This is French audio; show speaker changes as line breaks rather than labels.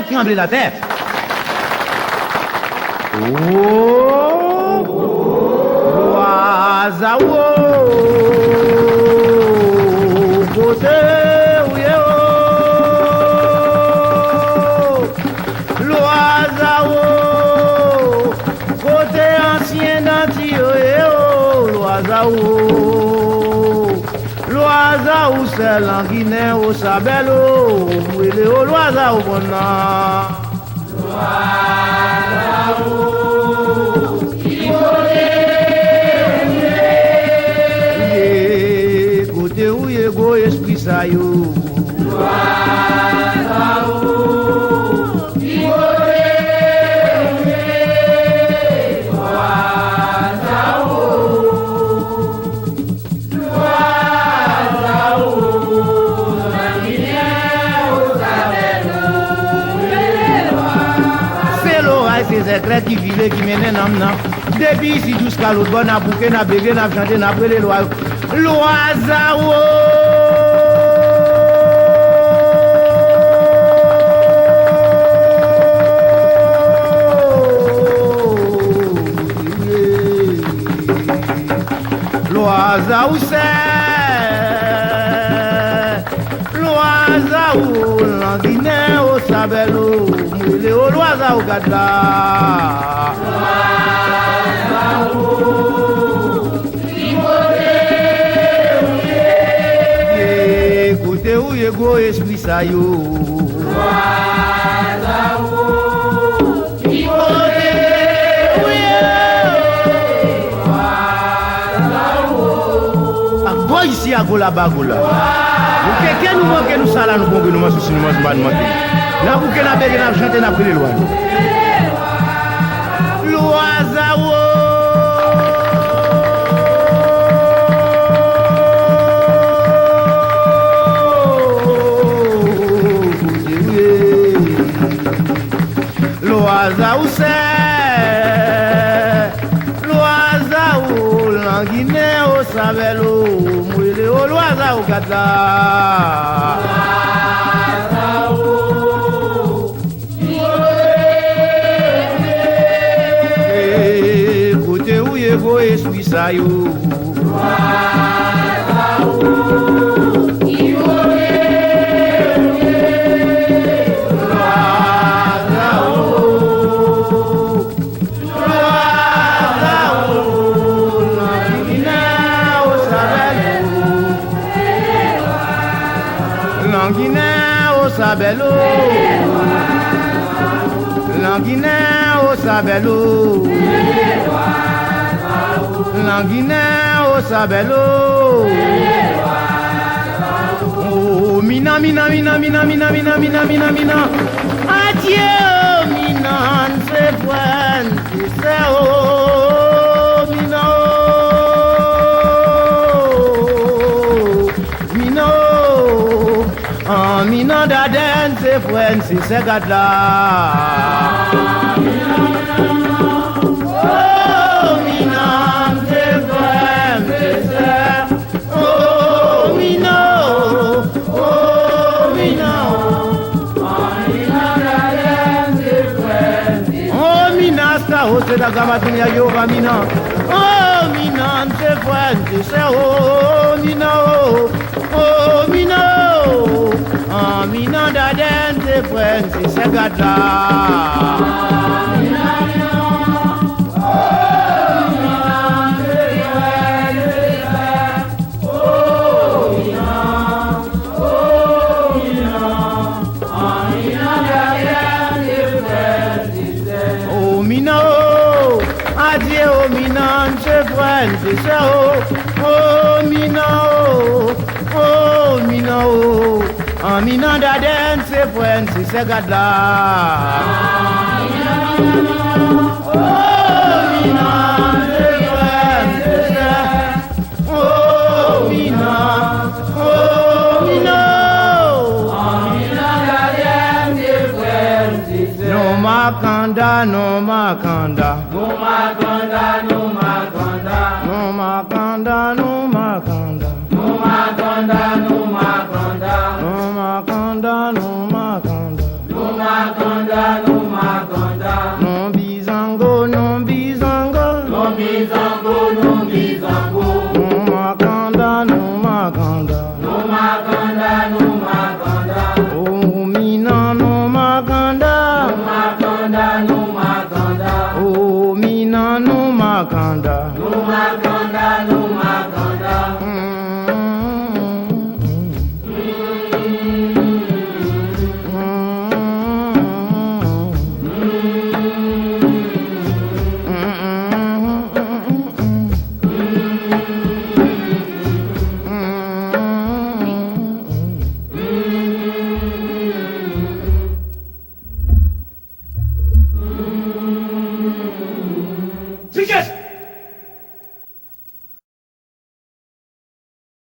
trembler la terre. Oh, zawou, côté où est l'oiseau, côté ancien d'Antio est l'oiseau, c'est l'anguinin au sabello, oui, l'oiseau bon côté où est go esprit ça yo. C'est secret qui vivait, qui menait nam. Depuis ici jusqu'à l'autre bord, n'a bouqué, n'a bégué, n'a chanté, n'a brûlé l'oiseau. L'oiseau. L'oiseau c'est l'oiseau, l'anguinin au sabello. Le l'oiseau au gadla. Écoutez où est go esprit ça yo. Go ici à go là-bas go là. Quelqu'un nous manque nous ça là nous bon que nous manque nous manque. Là vous que la belle n'a chanté n'a pris les lois. L'oiseau. L'oiseau c'est l'oiseau l'anguinin au sabello, mouille au l'oiseau au gadla. Go esprit ça yo. L'anguinin au sabello. L'anguinin au sabello. L'anguinin au sabello. Oh, mina. Adieu, mina, c'est bon, c'est oh, mina. Ah, mina d'Aden, c'est bon, c'est gade-là. C'est la gamme de Yoga Mina. Oh Mina, c'est fuente, c'est oh Mina, oh Mina, oh Mina d'Aden, c'est fuente, c'est gada. Mina d'Aden, c'est fuente, c'est gada. Makanda, no makanda, no makanda, no makanda, no makanda, no makanda.